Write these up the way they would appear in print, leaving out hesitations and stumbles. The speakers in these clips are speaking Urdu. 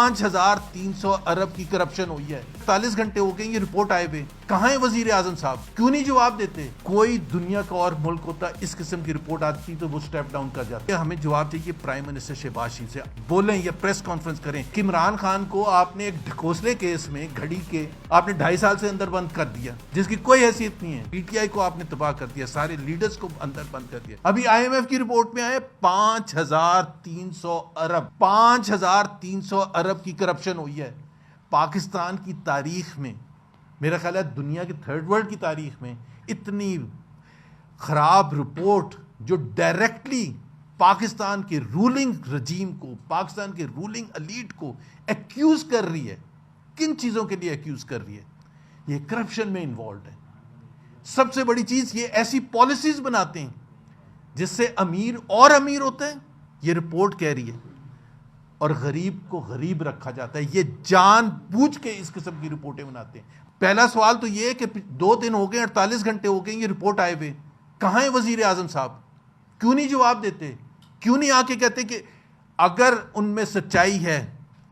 5,300 ارب کی کرپشن ہوئی ہے. 48 گھنٹے ہو گئے یہ رپورٹ آئے ہوئے. کہاں ہے وزیر اعظم صاحب؟ کیوں نہیں جواب دیتے؟ کوئی دنیا کا اور ملک ہوتا اس قسم کی رپورٹ آتی تو وہ سٹیپ ڈاؤن کر جاتے. ہمیں جواب چاہیے پرائم منسٹر شہباز شریف سے. بولیں یا پریس کانفرنس کریں کہ عمران خان کو آپ نے ایک ڈھکوسلے کیس میں گھڑی کے آپ نے 2.5 سال سے اندر بند کر دیا جس کی کوئی حیثیت نہیں ہے. پی ٹی آئی کو آپ نے تباہ کر دیا, سارے لیڈرز کو اندر بند کر دیا. ابھی آئی ایم ایف کی رپورٹ میں آئے 5,300 ارب کی کرپشن ہوئی ہے. پاکستان کی تاریخ میں, میرا خیال ہے دنیا کی تھرڈ ورلڈ کی تاریخ میں اتنی خراب رپورٹ جو ڈائریکٹلی پاکستان کے رولنگ رجیم کو, پاکستان کے رولنگ ایلیٹ کو ایکیوز کر رہی ہے. کن چیزوں کے لیے ایکیوز کر رہی ہے؟ یہ کرپشن میں انوالوڈ ہے. سب سے بڑی چیز یہ ایسی پالیسیز بناتے ہیں جس سے امیر اور امیر ہوتے ہیں, یہ رپورٹ کہہ رہی ہے, اور غریب کو غریب رکھا جاتا ہے. یہ جان بوجھ کے اس قسم کی رپورٹیں بناتے ہیں. پہلا سوال تو یہ ہے کہ 2 دن ہو گئے, 48 گھنٹے ہو گئے یہ رپورٹ آئے ہوئے. کہاں ہے وزیر اعظم صاحب؟ کیوں نہیں جواب دیتے؟ کیوں نہیں آ کے کہتے کہ اگر ان میں سچائی ہے,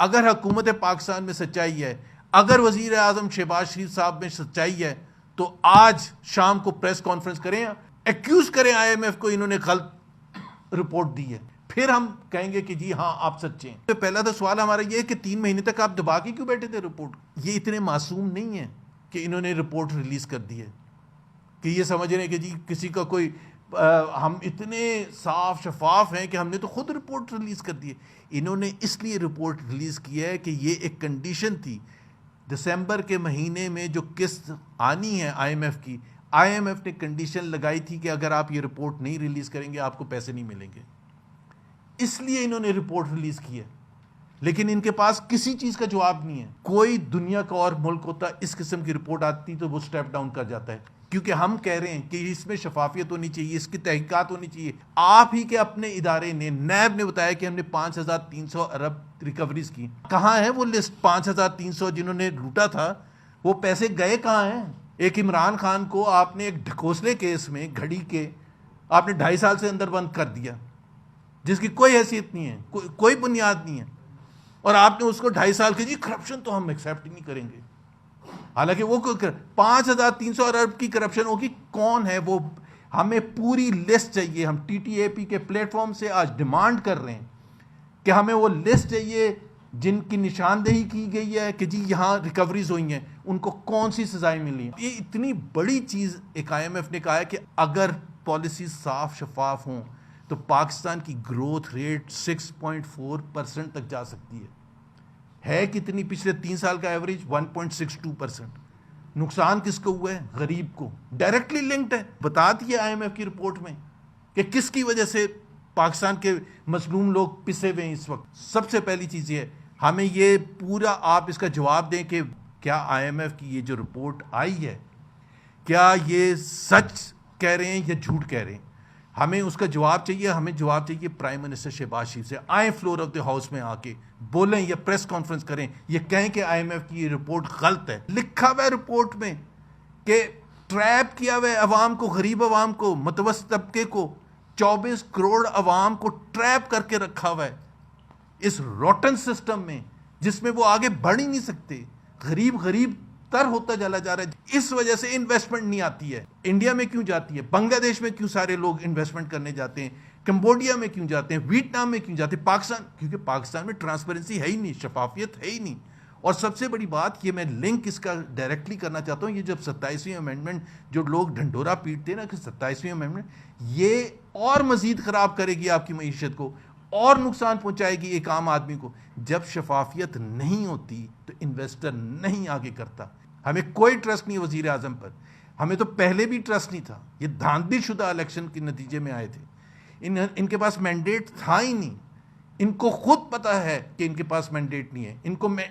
اگر حکومت پاکستان میں سچائی ہے, اگر وزیر اعظم شہباز شریف صاحب میں سچائی ہے تو آج شام کو پریس کانفرنس کریں, ایکیوز کریں آئی ایم ایف کو انہوں نے غلط رپورٹ دی ہے. پھر ہم کہیں گے کہ جی ہاں آپ سچے ہیں. پہلا تو سوال ہمارا یہ ہے کہ 3 مہینے تک آپ دبا کے کیوں بیٹھے تھے رپورٹ؟ یہ اتنے معصوم نہیں ہیں کہ انہوں نے رپورٹ ریلیز کر دی ہے کہ یہ سمجھ رہے ہیں کہ جی کسی کا کوئی ہم اتنے صاف شفاف ہیں کہ ہم نے تو خود رپورٹ ریلیز کر دی ہے. انہوں نے اس لیے رپورٹ ریلیز کی ہے کہ یہ ایک کنڈیشن تھی دسمبر کے مہینے میں جو قسط آنی ہے آئی ایم ایف کی. آئی ایم ایف نے کنڈیشن لگائی تھی کہ اگر آپ یہ رپورٹ نہیں ریلیز کریں گے آپ کو پیسے نہیں ملیں گے. اس لیے انہوں نے رپورٹ ریلیز کی ہے. لیکن ان کے پاس کسی چیز کا جواب نہیں ہے. کوئی دنیا کا اور ملک ہوتا اس قسم کی رپورٹ آتی تو وہ سٹیپ ڈاؤن کر جاتا ہے, کیونکہ ہم کہہ رہے ہیں کہ اس میں شفافیت ہونی چاہیے, اس کی تحقیقات ہونی چاہیے. آپ ہی کے اپنے ادارے نے, نیب نے بتایا کہ ہم نے 5,300 ارب ریکوریز کی. کہاں ہے وہ لسٹ 5,300 جنہوں نے لوٹا تھا؟ وہ پیسے گئے کہاں ہیں؟ ایک عمران خان کو آپ نے ایک ڈھکوسلے کیس میں گھڑی کے آپ نے 2.5 سال سے اندر بند کر دیا جس کی کوئی حیثیت نہیں ہے, کوئی بنیاد نہیں ہے, اور آپ نے اس کو 2.5 سال کے جی کرپشن تو ہم ایکسیپٹ نہیں کریں گے. حالانکہ وہ 5,300 ارب کی کرپشن ہوگی. کون ہے وہ؟ ہمیں پوری لسٹ چاہیے. ہم ٹی ٹی اے پی کے پلیٹ فارم سے آج ڈیمانڈ کر رہے ہیں کہ ہمیں وہ لسٹ چاہیے جن کی نشاندہی کی گئی ہے کہ جی یہاں ریکوریز ہوئی ہیں, ان کو کون سی سزائیں ملی ہیں. یہ اتنی بڑی چیز ایک آئی ایم ایف نے کہا ہے کہ اگر پالیسیز صاف شفاف ہوں تو پاکستان کی گروتھ ریٹ 6.4% تک جا سکتی ہے کتنی؟ پچھلے 3 سال کا ایوریج 1.62%. نقصان کس کو ہوا ہے؟ غریب کو. ڈائریکٹلی لنکڈ ہے, بتا دیا آئی ایم ایف کی رپورٹ میں کہ کس کی وجہ سے پاکستان کے مظلوم لوگ پسے ہوئے ہیں اس وقت. سب سے پہلی چیز یہ ہے, ہمیں یہ پورا آپ اس کا جواب دیں کہ کیا آئی ایم ایف کی یہ جو رپورٹ آئی ہے کیا یہ سچ کہہ رہے ہیں یا جھوٹ کہہ رہے ہیں. ہمیں اس کا جواب چاہیے. ہمیں جواب چاہیے پرائم منسٹر شہباز شریف سے. آئیں فلور آف دی ہاؤس میں آ کے بولیں یا پریس کانفرنس کریں, یہ کہیں کہ آئی ایم ایف کی یہ رپورٹ غلط ہے. لکھا ہوا ہے رپورٹ میں کہ ٹریپ کیا ہوا ہے عوام کو, غریب عوام کو, متوسط طبقے کو, 24 کروڑ عوام کو ٹریپ کر کے رکھا ہوا ہے اس روٹن سسٹم میں جس میں وہ آگے بڑھ ہی نہیں سکتے. غریب تر ہوتا چلا جا رہا ہے. اس وجہ سے انویسٹمنٹ نہیں آتی ہے. انڈیا میں کیوں جاتی ہے؟ بنگلہ دیش میں کیوں سارے لوگ انویسٹمنٹ کرنے جاتے ہیں؟ کمبوڈیا میں کیوں جاتے ہیں؟ ویتنام میں کیوں جاتے ہیں؟ پاکستان, کیونکہ پاکستان میں ٹرانسپیرنسی ہے ہی نہیں, شفافیت ہے ہی نہیں. اور سب سے بڑی بات یہ, میں لنک اس کا ڈائریکٹلی کرنا چاہتا ہوں, یہ جب 27ویں امینڈمنٹ جو لوگ ڈھنڈورا پیٹتے ہیں نا کہ 27ویں امینڈمنٹ یہ اور مزید خراب کرے گی آپ کی معیشت کو, اور نقصان پہنچائے گی ایک عام آدمی کو. جب شفافیت نہیں ہوتی تو انویسٹر نہیں آگے کرتا. ہمیں کوئی ٹرسٹ نہیں وزیر اعظم پر. ہمیں تو پہلے بھی ٹرسٹ نہیں تھا. یہ دھاندلی شدہ الیکشن کے نتیجے میں آئے تھے. ان کے پاس مینڈیٹ تھا ہی نہیں. ان کو خود پتا ہے کہ ان کے پاس مینڈیٹ نہیں ہے.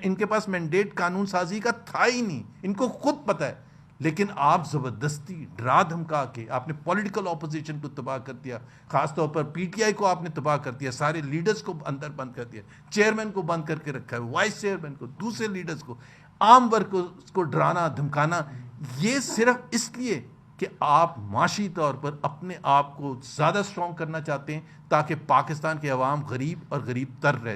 ان کے پاس مینڈیٹ قانون سازی کا تھا ہی نہیں. ان کو خود پتا ہے. لیکن آپ زبردستی ڈرا دھمکا کے آپ نے پولیٹیکل اپوزیشن کو تباہ کر دیا. خاص طور پر پی ٹی آئی کو آپ نے تباہ کر دیا. سارے لیڈرز کو اندر بند کر دیا. چیئرمین کو بند کر کے رکھا ہے, وائس چیئرمین کو, دوسرے لیڈرز کو, عام ورکرز کو ڈرانا دھمکانا. یہ صرف اس لیے کہ آپ معاشی طور پر اپنے آپ کو زیادہ اسٹرانگ کرنا چاہتے ہیں تاکہ پاکستان کے عوام غریب اور غریب تر رہیں.